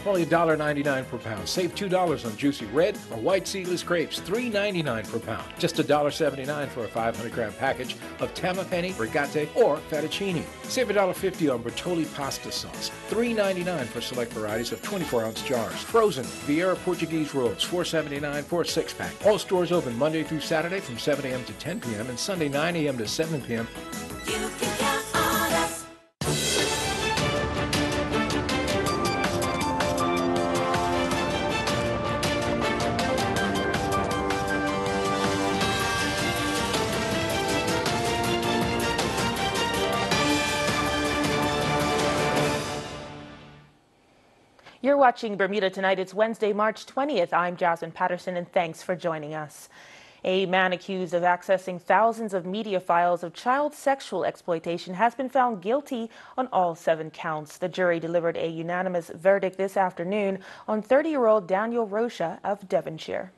only $1.99 per pound. Save $2 on juicy red or white seedless grapes, $3.99 per pound. Just $1.79 for a 500-gram package of tamapeni, brigate, or fettuccine. Save $1.50 on Bertolli pasta sauce, $3.99 for select varieties of 24-ounce jars. Frozen Vieira Portuguese rolls, $4.79 for a 6-pack. All stores open Monday through Saturday from 7 a.m. to 10 p.m. and Sunday 9 a.m. to 7 p.m. You can count on us. You're watching Bermuda Tonight. It's Wednesday, March 20th. I'm Jasmine Patterson, and thanks for joining us. A man accused of accessing thousands of media files of child sexual exploitation has been found guilty on all 7 counts. The jury delivered a unanimous verdict this afternoon on 30-year-old Daniel Rocha of Devonshire.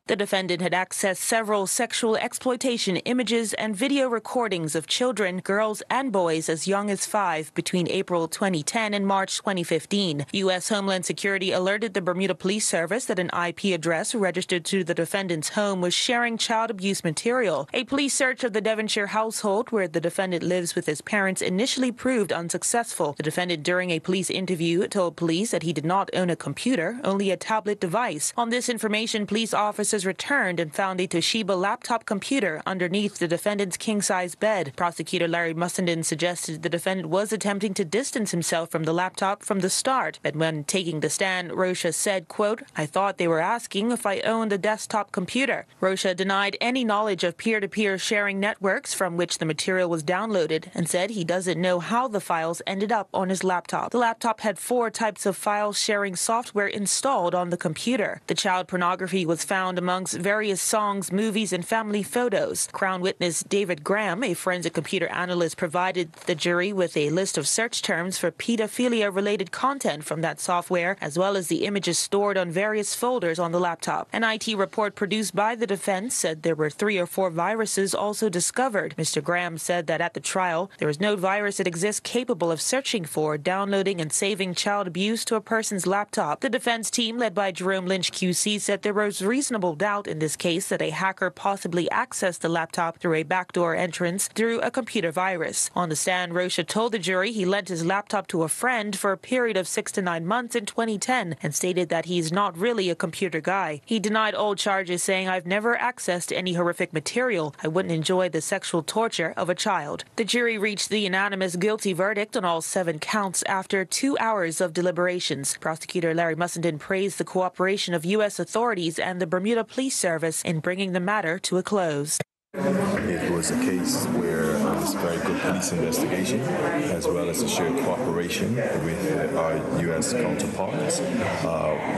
The defendant had accessed several sexual exploitation images and video recordings of children, girls and boys as young as 5 between April 2010 and March 2015. U.S. Homeland Security alerted the Bermuda Police Service that an IP address registered to the defendant's home was sharing child abuse material. A police search of the Devonshire household, where the defendant lives with his parents, initially proved unsuccessful. The defendant, during a police interview, told police that he did not own a computer, only a tablet device. On this information, police officers returned and found a Toshiba laptop computer underneath the defendant's king-size bed. Prosecutor Larry Mussenden suggested the defendant was attempting to distance himself from the laptop from the start, but when taking the stand, Rocha said, quote, "I thought they were asking if I owned a desktop computer." Rocha denied any knowledge of peer-to-peer sharing networks from which the material was downloaded and said he doesn't know how the files ended up on his laptop. The laptop had 4 types of file sharing software installed on the computer. The child pornography was found amongst various songs, movies, and family photos. Crown witness David Graham, a forensic computer analyst, provided the jury with a list of search terms for pedophilia-related content from that software, as well as the images stored on various folders on the laptop. An IT report produced by the defense said there were 3 or 4 viruses also discovered. Mr. Graham said that at the trial, there is no virus that exists capable of searching for, downloading, and saving child abuse to a person's laptop. The defense team, led by Jerome Lynch QC, said there was reasonable doubt in this case that a hacker possibly accessed the laptop through a backdoor entrance through a computer virus. On the stand, Rocha told the jury he lent his laptop to a friend for a period of 6 to 9 months in 2010 and stated that he's not really a computer guy. He denied all charges, saying, "I've never accessed any horrific material. I wouldn't enjoy the sexual torture of a child." The jury reached the unanimous guilty verdict on all 7 counts after 2 hours of deliberations. Prosecutor Larry Mussenden praised the cooperation of U.S. authorities and the Bermuda Police Service in bringing the matter to a close. It was a case where there was very good police investigation, as well as a shared cooperation with our U.S. counterparts,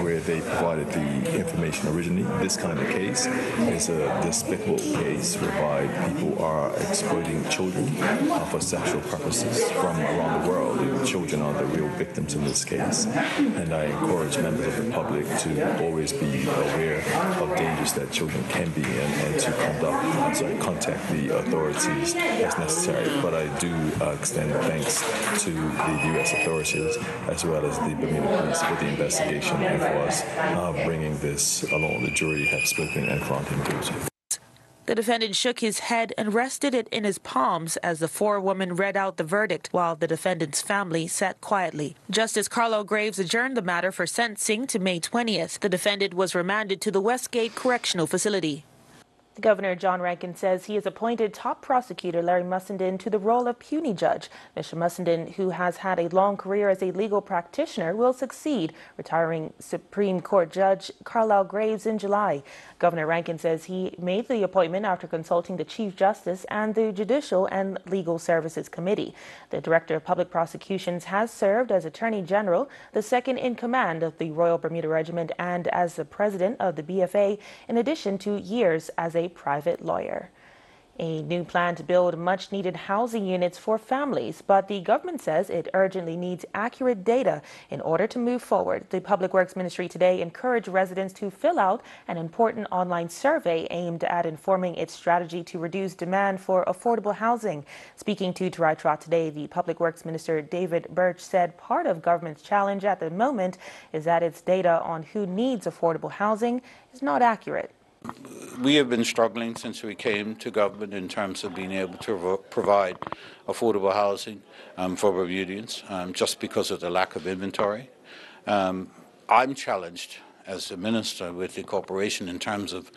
where they provided the information originally. This kind of case is a despicable case whereby people are exploiting children for sexual purposes from around the world. The children are the real victims in this case, and I encourage members of the public to always be aware of dangers that children can be in and to contact the authorities as necessary. But I do extend thanks to the U.S. authorities as well as the Bermuda Police for the investigation and for us bringing this along. The jury have spoken and found him guilty. The defendant shook his head and rested it in his palms as the forewoman read out the verdict, while the defendant's family sat quietly. Justice Carlisle Graves adjourned the matter for sentencing to May 20th. The defendant was remanded to the Westgate Correctional Facility. Governor John Rankin says he has appointed top prosecutor Larry Mussenden to the role of puisne judge. Mr. Mussenden, who has had a long career as a legal practitioner, will succeed retiring Supreme Court Judge Carlisle Graves in July. Governor Rankin says he made the appointment after consulting the Chief Justice and the Judicial and Legal Services Committee. The Director of Public Prosecutions has served as Attorney General, the second in command of the Royal Bermuda Regiment, and as the President of the BFA, in addition to years as a private lawyer. A new plan to build much-needed housing units for families, but the government says it urgently needs accurate data in order to move forward. The Public Works Ministry today encouraged residents to fill out an important online survey aimed at informing its strategy to reduce demand for affordable housing. Speaking to Tarai Trot today, the Public Works Minister David Birch said part of government's challenge at the moment is that its data on who needs affordable housing is not accurate. We have been struggling since we came to government in terms of being able to provide affordable housing for Bermudians just because of the lack of inventory. I'm challenged as a minister with the corporation in terms of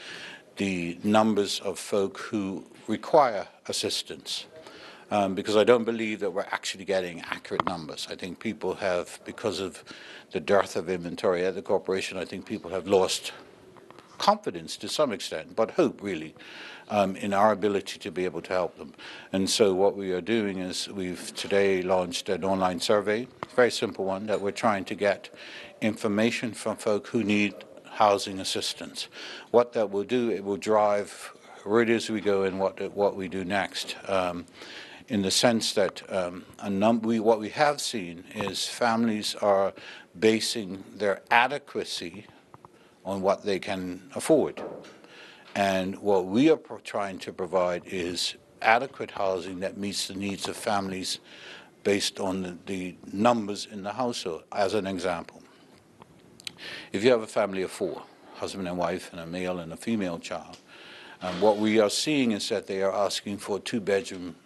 the numbers of folk who require assistance because I don't believe that we're actually getting accurate numbers. I think people have, because of the dearth of inventory at the corporation, I think people have lost confidence to some extent, but hope really in our ability to be able to help them. And so what we are doing is we've today launched an online survey, a very simple one, that we're trying to get information from folk who need housing assistance. What that will do, it will drive where it is we go and what we do next. In the sense that what we have seen is families are basing their adequacy on what they can afford. And what we are trying to provide is adequate housing that meets the needs of families based on the numbers in the household. As an example, if you have a family of 4, husband and wife and a male and a female child, what we are seeing is that they are asking for a 2-bedroom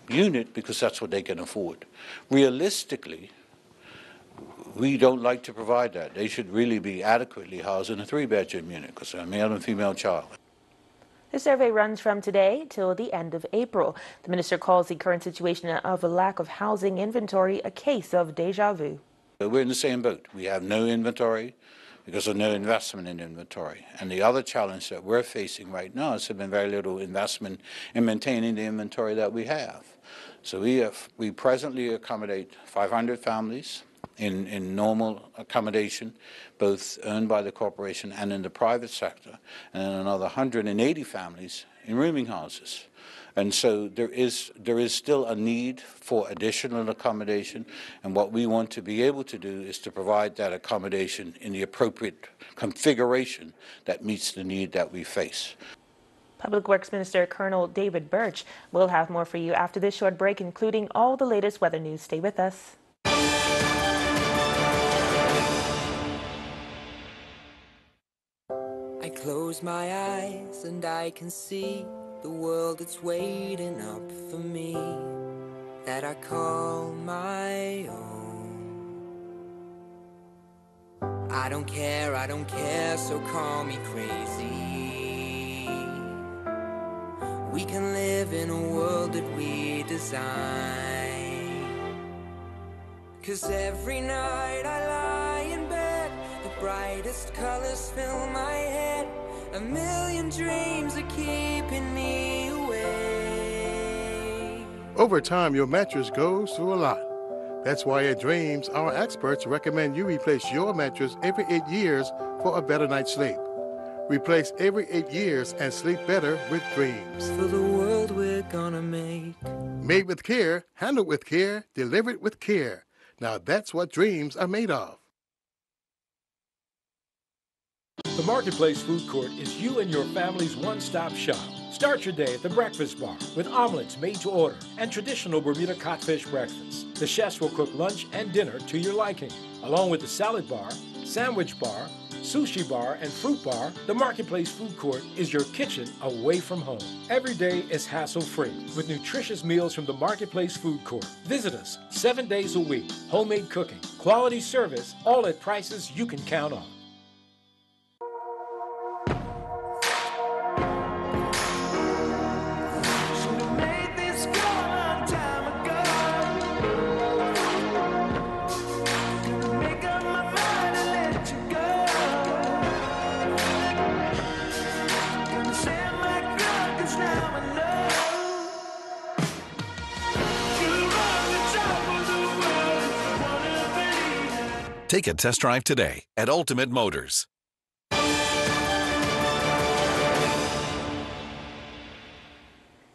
unit because that's what they can afford. Realistically, we don't like to provide that. They should really be adequately housed in a 3-bedroom unit because they're a male and female child. The survey runs from today till the end of April. The minister calls the current situation of a lack of housing inventory a case of deja vu. We're in the same boat. We have no inventory because of no investment in inventory. And the other challenge that we're facing right now is there's been very little investment in maintaining the inventory that we have. So we presently accommodate 500 families in normal accommodation, both owned by the corporation and in the private sector, and then another 180 families in rooming houses. And so there is still a need for additional accommodation, and what we want to be able to do is to provide that accommodation in the appropriate configuration that meets the need that we face. Public Works Minister Colonel David Birch will have more for you after this short break, including all the latest weather news. Stay with us. I close my eyes and I can see the world that's waiting up for me, that I call my own. I don't care, so call me crazy. We can live in a world that we design. 'Cause every night I lie in bed, the brightest colors fill my head. A million dreams are keeping me awake. Over time, your mattress goes through a lot. That's why at Dreams, our experts recommend you replace your mattress every 8 years for a better night's sleep. Replace every 8 years and sleep better with Dreams. For the world we're gonna make. Made with care, handled with care, delivered with care. Now that's what dreams are made of. The Marketplace Food Court is you and your family's one-stop shop. Start your day at the Breakfast Bar with omelets made to order and traditional Bermuda codfish breakfast. The chefs will cook lunch and dinner to your liking. Along with the salad bar, sandwich bar, sushi bar, and fruit bar, the Marketplace Food Court is your kitchen away from home. Every day is hassle-free with nutritious meals from the Marketplace Food Court. Visit us 7 days a week. Homemade cooking, quality service, all at prices you can count on. Take a test drive today at Ultimate Motors.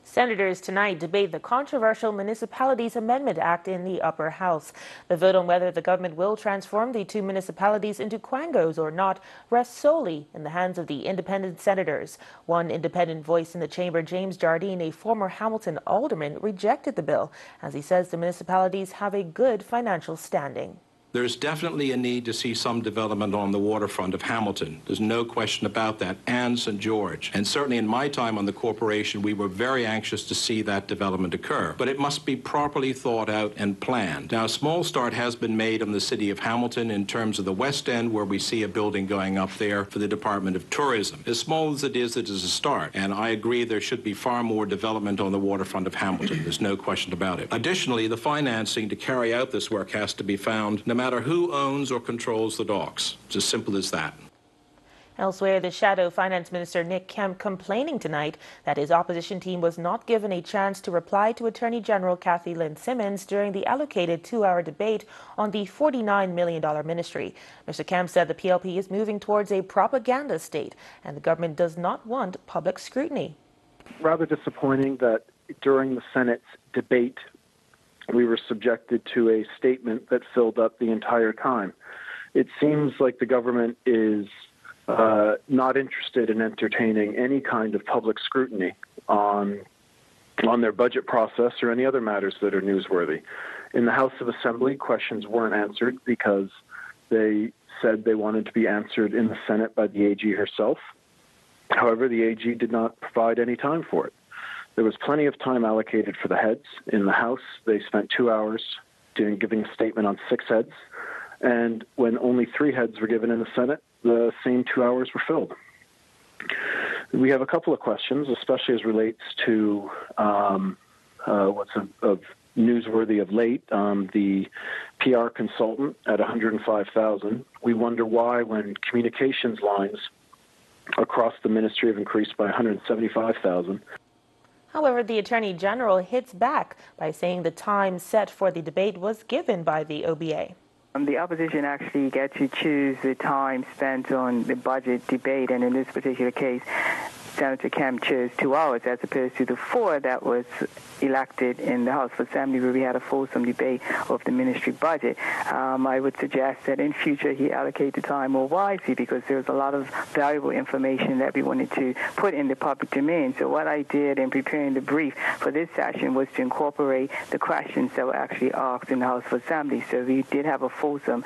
Senators tonight debate the controversial Municipalities Amendment Act in the upper house. The vote on whether the government will transform the two municipalities into quangos or not rests solely in the hands of the independent senators. One independent voice in the chamber, James Jardine, a former Hamilton alderman, rejected the bill, as he says the municipalities have a good financial standing. There's definitely a need to see some development on the waterfront of Hamilton. There's no question about that, and St. George. And certainly in my time on the corporation, we were very anxious to see that development occur. But it must be properly thought out and planned. Now, a small start has been made in the city of Hamilton in terms of the West End, where we see a building going up there for the Department of Tourism. As small as it is a start. And I agree there should be far more development on the waterfront of Hamilton. There's no question about it. Additionally, the financing to carry out this work has to be found no matter who owns or controls the docks. It's as simple as that. Elsewhere, the Shadow Finance Minister Nick Kemp complaining tonight that his opposition team was not given a chance to reply to Attorney General Kathy Lynn Simmons during the allocated 2-hour debate on the $49 million ministry. Mr. Kemp said the PLP is moving towards a propaganda state and the government does not want public scrutiny. Rather disappointing that during the Senate's debate we were subjected to a statement that filled up the entire time. It seems like the government is not interested in entertaining any kind of public scrutiny on their budget process or any other matters that are newsworthy. In the House of Assembly, questions weren't answered because they said they wanted to be answered in the Senate by the AG herself. However, the AG did not provide any time for it. There was plenty of time allocated for the heads. In the House, they spent 2 hours giving a statement on 6 heads. And when only 3 heads were given in the Senate, the same 2 hours were filled. We have a couple of questions, especially as relates to what's of newsworthy of late, the PR consultant at $105,000. We wonder why, when communications lines across the ministry have increased by $175,000. However, the Attorney General hits back by saying the time set for the debate was given by the OBA. The opposition actually get to choose the time spent on the budget debate, and in this particular case, Senator Kemp chose 2 hours as opposed to the 4 that was elected in the House of Assembly, where we had a fulsome debate of the ministry budget. I would suggest that in future he allocate the time more wisely, because there's a lot of valuable information that we wanted to put in the public domain. So what I did in preparing the brief for this session was to incorporate the questions that were actually asked in the House of Assembly. So we did have a fulsome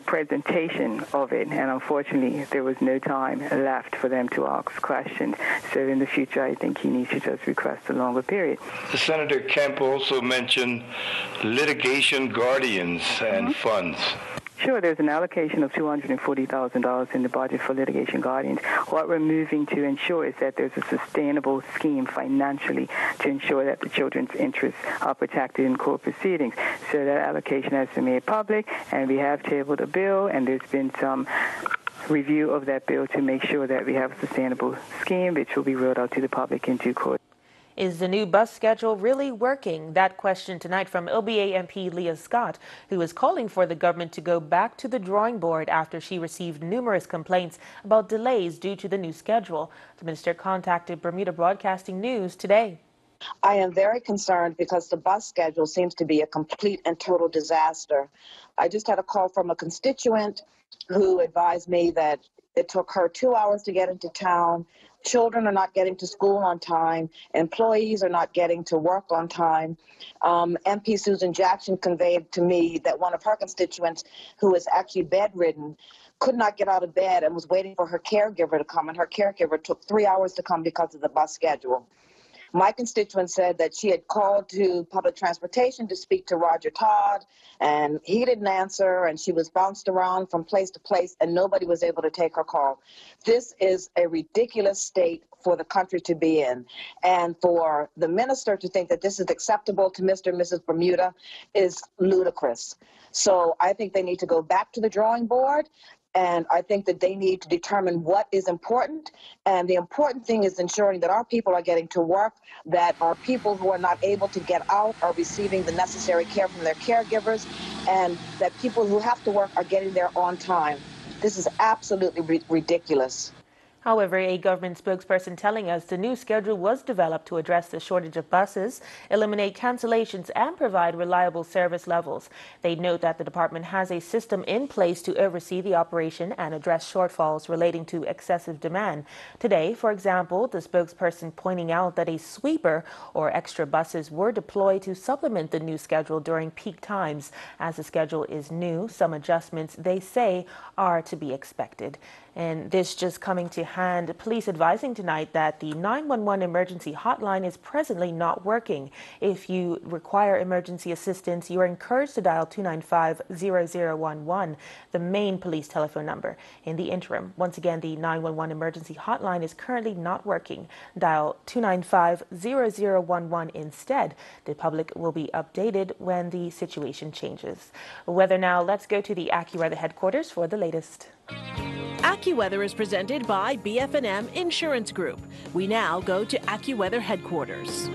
presentation of it, and unfortunately there was no time left for them to ask questions. So in the future I think he needs to just request a longer period. Senator Kemp also mentioned litigation guardians and funds. Sure, there's an allocation of $240,000 in the budget for litigation guardians. What we're moving to ensure is that there's a sustainable scheme financially to ensure that the children's interests are protected in court proceedings. So that allocation has been made public, and we have tabled a bill, and there's been some review of that bill to make sure that we have a sustainable scheme, which will be rolled out to the public in due course. Is the new bus schedule really working? That question tonight from LBA MP Leah Scott, who is calling for the government to go back to the drawing board after she received numerous complaints about delays due to the new schedule. The minister contacted Bermuda Broadcasting News today. I am very concerned because the bus schedule seems to be a complete and total disaster. I just had a call from a constituent who advised me that it took her 2 hours to get into town. Children are not getting to school on time. Employees are not getting to work on time. MP Susan Jackson conveyed to me that one of her constituents, who is actually bedridden, could not get out of bed and was waiting for her caregiver to come, and her caregiver took 3 hours to come because of the bus schedule. My constituent said that she had called to public transportation to speak to Roger Todd, and he didn't answer, and she was bounced around from place to place, and nobody was able to take her call. This is a ridiculous state for the country to be in, and for the minister to think that this is acceptable to Mr. and Mrs. Bermuda is ludicrous. So I think they need to go back to the drawing board. And I think that they need to determine what is important. And the important thing is ensuring that our people are getting to work, that our people who are not able to get out are receiving the necessary care from their caregivers, and that people who have to work are getting there on time. This is absolutely ridiculous. However, a government spokesperson telling us the new schedule was developed to address the shortage of buses, eliminate cancellations, and provide reliable service levels. They note that the department has a system in place to oversee the operation and address shortfalls relating to excessive demand. Today, for example, the spokesperson pointing out that a sweeper or extra buses were deployed to supplement the new schedule during peak times. As the schedule is new, some adjustments, they say, are to be expected. And this just coming to hand, police advising tonight that the 911 emergency hotline is presently not working. If you require emergency assistance, you are encouraged to dial 295-0011, the main police telephone number. In the interim, once again, the 911 emergency hotline is currently not working. Dial 295-0011 instead. The public will be updated when the situation changes. Weather now, let's go to the AccuWeather headquarters for the latest. AccuWeather is presented by BF&M Insurance Group. We now go to AccuWeather headquarters.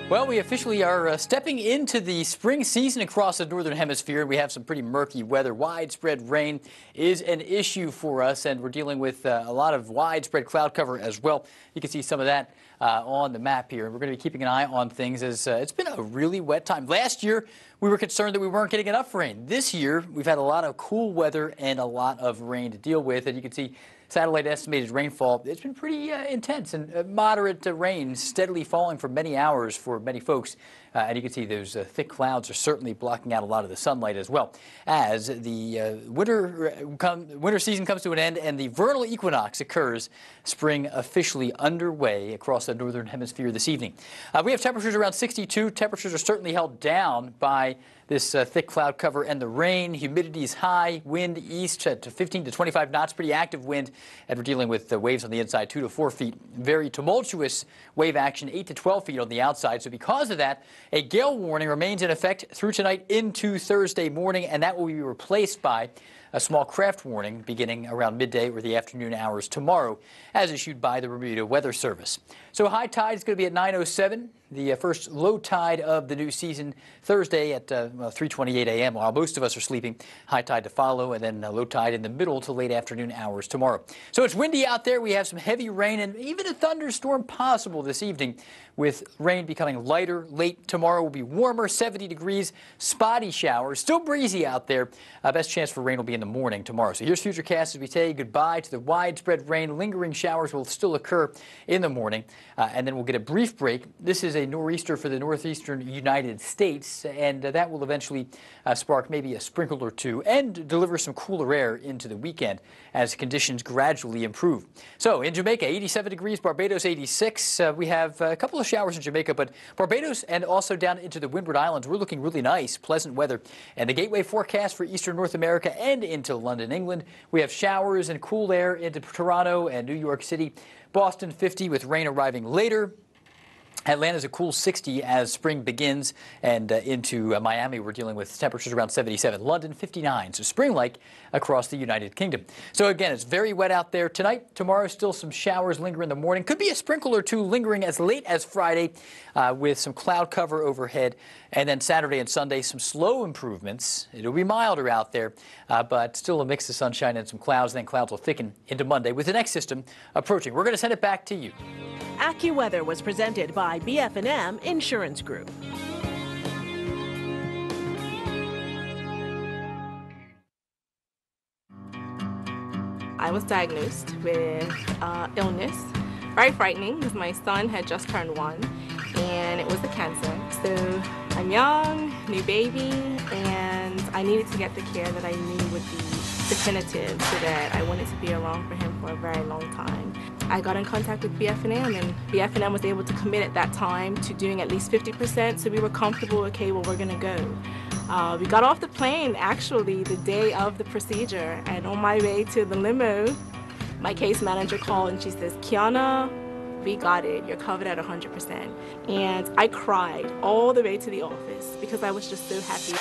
Well, we officially are stepping into the spring season across the northern hemisphere. We have some pretty murky weather. Widespread rain is an issue for us, and we're dealing with a lot of widespread cloud cover as well. You can see some of that on the map here. We're going to be keeping an eye on things as it's been a really wet time. Last year, we were concerned that we weren't getting enough rain. This year, we've had a lot of cool weather and a lot of rain to deal with, and you can see satellite estimated rainfall. It's been pretty intense and moderate rain, steadily falling for many hours for many folks. And you can see those thick clouds are certainly blocking out a lot of the sunlight as well. As the winter season comes to an end and the vernal equinox occurs, spring officially underway across the northern hemisphere this evening. We have temperatures around 62. Temperatures are certainly held down by this thick cloud cover and the rain. Humidity is high. Wind east at 15 to 25 knots. Pretty active wind. And we're dealing with waves on the inside 2 to 4 feet. Very tumultuous wave action 8 to 12 feet on the outside. So because of that, a gale warning remains in effect through tonight into Thursday morning, and that will be replaced by a small craft warning beginning around midday or the afternoon hours tomorrow, as issued by the Bermuda Weather Service. So high tide is going to be at 9:07. The first low tide of the new season Thursday at 3:28 a.m. while most of us are sleeping. High tide to follow, and then low tide in the middle to late afternoon hours tomorrow. So it's windy out there. We have some heavy rain and even a thunderstorm possible this evening, with rain becoming lighter. Late tomorrow will be warmer, 70 degrees, spotty showers, still breezy out there. Best chance for rain will be in the morning tomorrow. So here's Futurecast as we say goodbye to the widespread rain. Lingering showers will still occur in the morning, and then we'll get a brief break. This is a nor'easter for the northeastern United States, and that will eventually spark maybe a sprinkle or two and deliver some cooler air into the weekend as conditions gradually improve. So in Jamaica, 87 degrees, Barbados 86. We have a couple of showers in Jamaica, but Barbados and also down into the Windward Islands, we're looking really nice, pleasant weather. And the gateway forecast for eastern North America and into London, England, we have showers and cool air into Toronto and New York City. Boston 50 with rain arriving later. Atlanta's a cool 60 as spring begins, and into Miami we're dealing with temperatures around 77. London 59, so spring-like across the United Kingdom. So again, it's very wet out there tonight. Tomorrow still some showers linger in the morning. Could be a sprinkle or two lingering as late as Friday with some cloud cover overhead. And then Saturday and Sunday some slow improvements. It'll be milder out there, but still a mix of sunshine and some clouds. Then clouds will thicken into Monday with the next system approaching. We're going to send it back to you. AccuWeather was presented by BF&M Insurance Group. I was diagnosed with illness. Very frightening because my son had just turned 1 and it was a cancer. So I'm young, new baby, and I needed to get the care that I knew would be definitive so that I wanted to be around for him for a very long time. I got in contact with BF&M, and BF&M was able to commit at that time to doing at least 50%, so we were comfortable, okay, well, we're gonna go. We got off the plane, actually, the day of the procedure, and on my way to the limo, my case manager called and she says, Kiana, we got it, you're covered at 100%. And I cried all the way to the office because I was just so happy.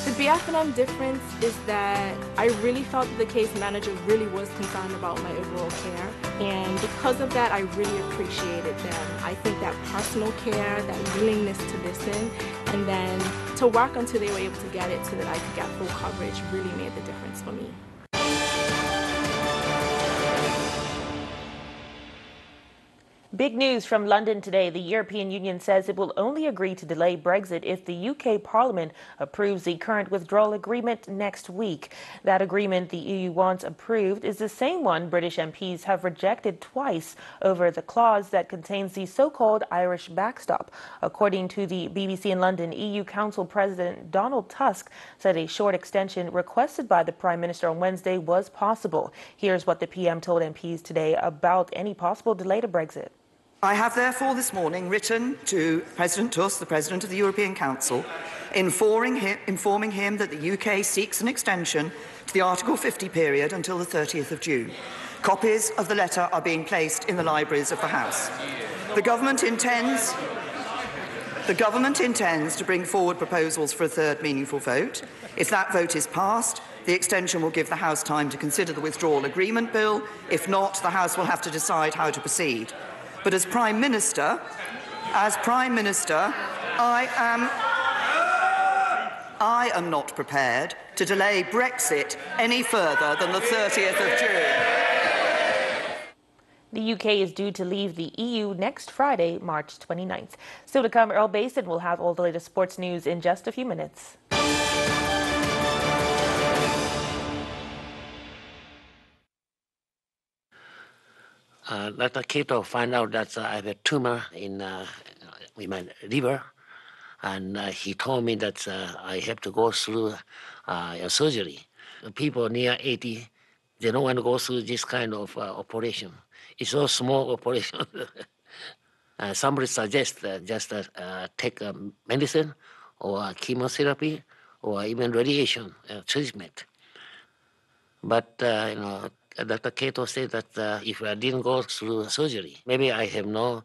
The BF&M difference is that I really felt that the case manager really was concerned about my overall care. And because of that, I really appreciated them. I think that personal care, that willingness to listen, and then to work until they were able to get it so that I could get full coverage really made the difference for me. Big news from London today. The European Union says it will only agree to delay Brexit if the UK Parliament approves the current withdrawal agreement next week. That agreement the EU wants approved is the same one British MPs have rejected twice over the clause that contains the so-called Irish backstop. According to the BBC in London, EU Council President Donald Tusk said a short extension requested by the Prime Minister on Wednesday was possible. Here's what the PM told MPs today about any possible delay to Brexit. I have therefore this morning written to President Tusk, the President of the European Council, informing him that the UK seeks an extension to the Article 50 period until the 30th of June. Copies of the letter are being placed in the libraries of the House. The government intends to bring forward proposals for a third meaningful vote. If that vote is passed, the extension will give the House time to consider the withdrawal agreement bill. If not, the House will have to decide how to proceed. But as Prime Minister, I am not prepared to delay Brexit any further than the 30th of June. The UK is due to leave the EU next Friday, March 29th. Still to come, Earl Basin will have all the latest sports news in just a few minutes. Dr. Kato found out that I have a tumor in my liver, and he told me that I have to go through a surgery. People near 80, they don't want to go through this kind of operation. It's a small operation. Somebody suggests just take medicine or chemotherapy or even radiation treatment. But, Dr. Kato said that if I didn't go through surgery, maybe I cannot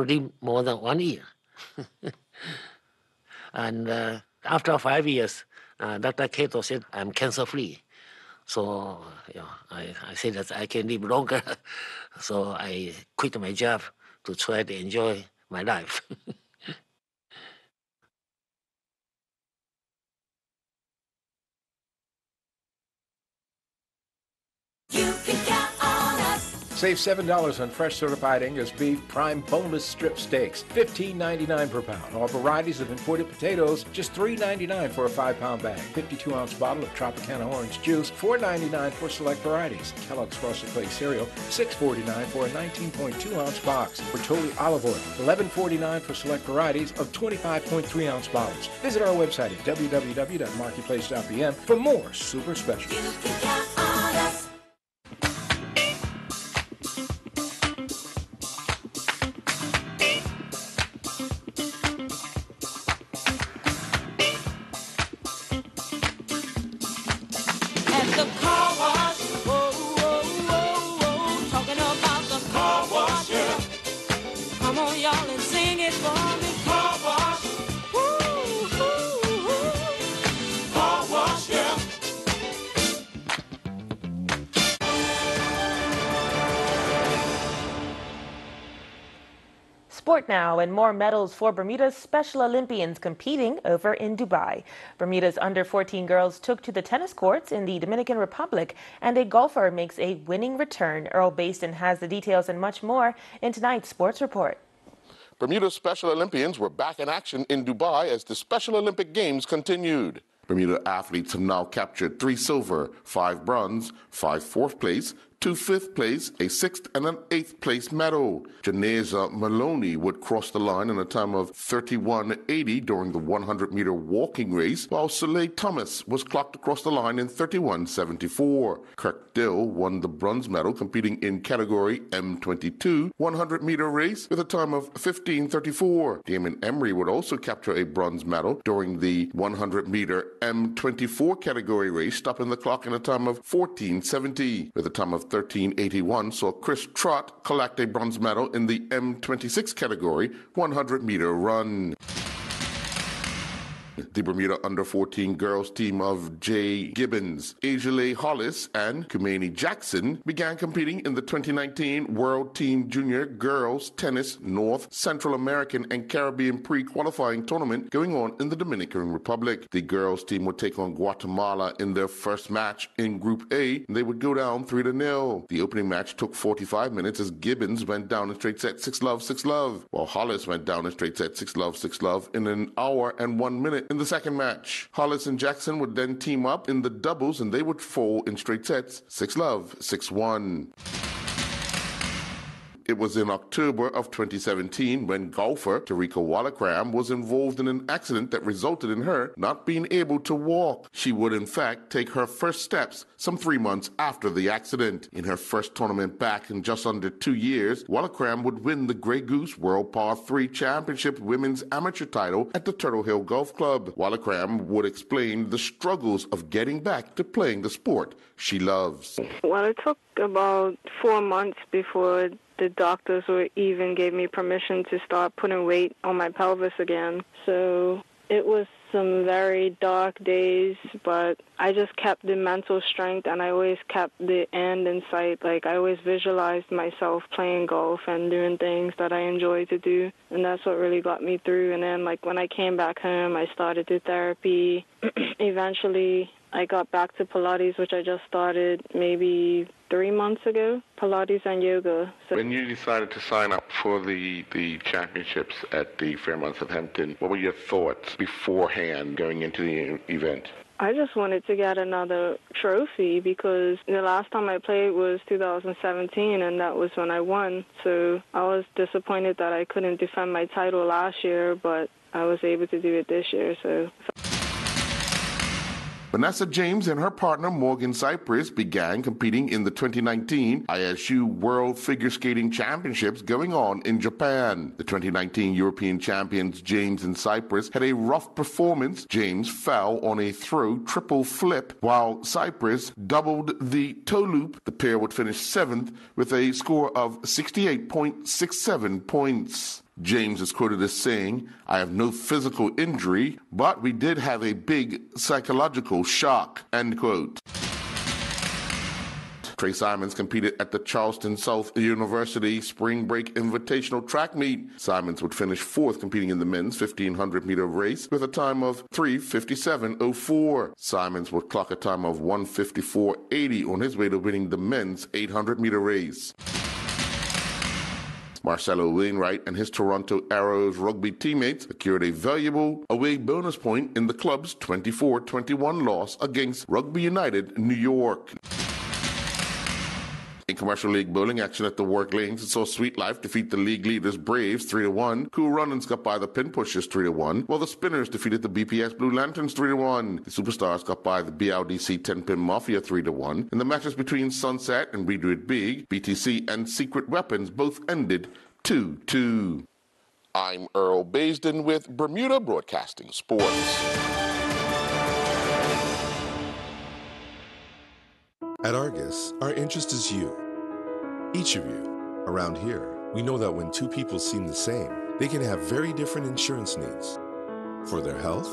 live more than 1 year. And after 5 years, Dr. Kato said I'm cancer-free. So I said that I can live longer. So I quit my job to try to enjoy my life. You can count on us. Save $7 on fresh certified Angus beef prime boneless strip steaks, $15.99 per pound. All varieties of imported potatoes, just $3.99 for a 5-pound bag. 52-ounce bottle of Tropicana orange juice, $4.99 for select varieties. Kellogg's Frosted Flakes cereal, $6.49 for a 19.2-ounce box. Bertolli olive oil, $11.49 for select varieties of 25.3-ounce bottles. Visit our website at www.marketplace.bm for more super specials. You can count on us. At the car wash, talking about the car wash, yeah. Come on, y'all, and sing it for me. Car wash, car wash, yeah. Sport now, and more medals for Bermuda's Special Olympians competing over in Dubai. Bermuda's under-14 girls took to the tennis courts in the Dominican Republic, and a golfer makes a winning return. Earl Basin has the details and much more in tonight's Sports Report. Bermuda's Special Olympians were back in action in Dubai as the Special Olympic Games continued. Bermuda athletes have now captured 3 silver, 5 bronze, 5 fourth place, 2 fifth place, a 6th and an 8th place medal. Janeza Maloney would cross the line in a time of 31.80 during the 100-meter walking race, while Soleil Thomas was clocked across the line in 31.74. Kirk Dill won the bronze medal competing in category M22 100-meter race with a time of 15.34. Damon Emery would also capture a bronze medal during the 100-meter M24 category race, stopping the clock in a time of 14.70. With a time of 13.81 saw Chris Trott collect a bronze medal in the M26 category 100-meter run. The Bermuda under-14 girls team of Jay Gibbons, Ajalay Hollis, and Kumani Jackson began competing in the 2019 World Team Junior Girls Tennis North, Central American, and Caribbean pre-qualifying tournament going on in the Dominican Republic. The girls team would take on Guatemala in their first match in Group A, and they would go down 3-0. The opening match took 45 minutes as Gibbons went down in straight set 6-love, 6-love, while Hollis went down in straight set 6-love, 6-love in an hour and 1 minute in the second match. Hollis and Jackson would then team up in the doubles, and they would fall in straight sets 6-love, 6-1. It was in October of 2017 when golfer Tarika Wallacram was involved in an accident that resulted in her not being able to walk. She would in fact take her first steps some 3 months after the accident. In her first tournament back in just under 2 years, Wallacram would win the Grey Goose World Par 3 Championship Women's Amateur title at the Turtle Hill Golf Club. Wallacram would explain the struggles of getting back to playing the sport she loves. Well, it took about 4 months before the doctors even gave me permission to start putting weight on my pelvis again. So it was some very dark days, but I just kept the mental strength and I always kept the end in sight. Like, I always visualized myself playing golf and doing things that I enjoy to do, and that's what really got me through. And then, like, when I came back home, I started to therapy. Eventually, I got back to Pilates, which I just started maybe 3 months ago, Pilates and yoga. So when you decided to sign up for the championships at the Fairmont Southampton, what were your thoughts beforehand going into the event? I just wanted to get another trophy because the last time I played was 2017, and that was when I won. So I was disappointed that I couldn't defend my title last year, but I was able to do it this year. So Vanessa James and her partner Morgan Cypress began competing in the 2019 ISU World Figure Skating Championships going on in Japan. The 2019 European champions James and Cypress had a rough performance. James fell on a throw triple flip, while Cypress doubled the toe loop. The pair would finish 7th with a score of 68.67 points. James is quoted as saying, "I have no physical injury, but we did have a big psychological shock," end quote. Trey Simons competed at the Charleston South University Spring Break Invitational Track Meet. Simons would finish 4th competing in the men's 1,500-meter race with a time of 3:57.04. Simons would clock a time of 1:54.80 on his way to winning the men's 800-meter race. Marcelo Wainwright and his Toronto Arrows rugby teammates secured a valuable away bonus point in the club's 24-21 loss against Rugby United New York. In commercial league bowling action at the Work Lanes, it saw Sweet Life defeat the league leaders Braves 3-1. Cool Runnings got by the Pin Pushers 3-1, while the Spinners defeated the BPS Blue Lanterns 3-1. The Superstars got by the BLDC 10-Pin Mafia 3-1. In the matches between Sunset and We Do It Big, BTC and Secret Weapons both ended 2-2. I'm Earl Baisden with Bermuda Broadcasting Sports. At Argus, our interest is you. Each of you. Around here, we know that when two people seem the same, they can have very different insurance needs. For their health,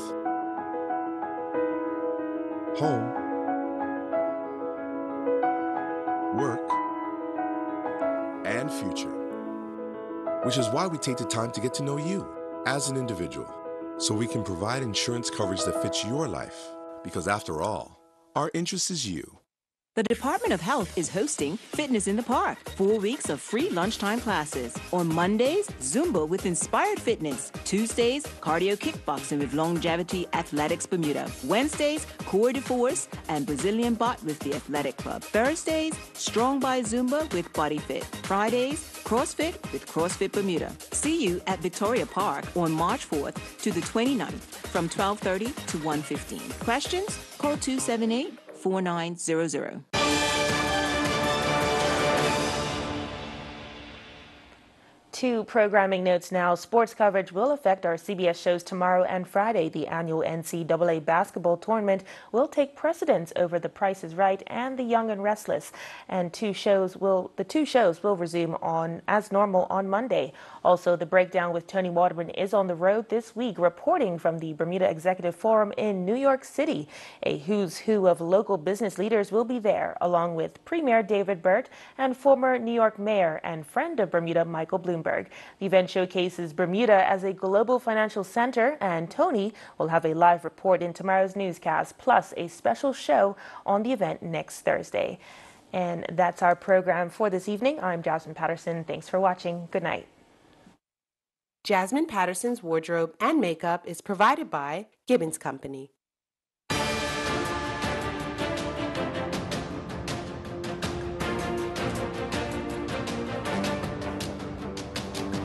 home, work, and future. Which is why we take the time to get to know you as an individual, so we can provide insurance coverage that fits your life. Because after all, our interest is you. The Department of Health is hosting Fitness in the Park, 4 weeks of free lunchtime classes. On Mondays, Zumba with Inspired Fitness. Tuesdays, cardio kickboxing with Longevity Athletics Bermuda. Wednesdays, Core de Force and Brazilian Bot with the Athletic Club. Thursdays, Strong by Zumba with Body Fit. Fridays, CrossFit with CrossFit Bermuda. See you at Victoria Park on March 4th to the 29th from 12:30 to 1:15. Questions? Call 278-4900. Two programming notes now. Sports coverage will affect our CBS shows tomorrow and Friday. The annual NCAA basketball tournament will take precedence over The Price is Right and The Young and Restless. And the two shows will resume as normal on Monday. Also, The Breakdown with Tony Waterman is on the road this week, reporting from the Bermuda Executive Forum in New York City. A who's who of local business leaders will be there, along with Premier David Burt and former New York Mayor and friend of Bermuda, Michael Bloomberg. The event showcases Bermuda as a global financial center, and Tony will have a live report in tomorrow's newscast, plus a special show on the event next Thursday. And that's our program for this evening. I'm Jasmine Patterson. Thanks for watching. Good night. Jasmine Patterson's wardrobe and makeup is provided by Gibbons Company.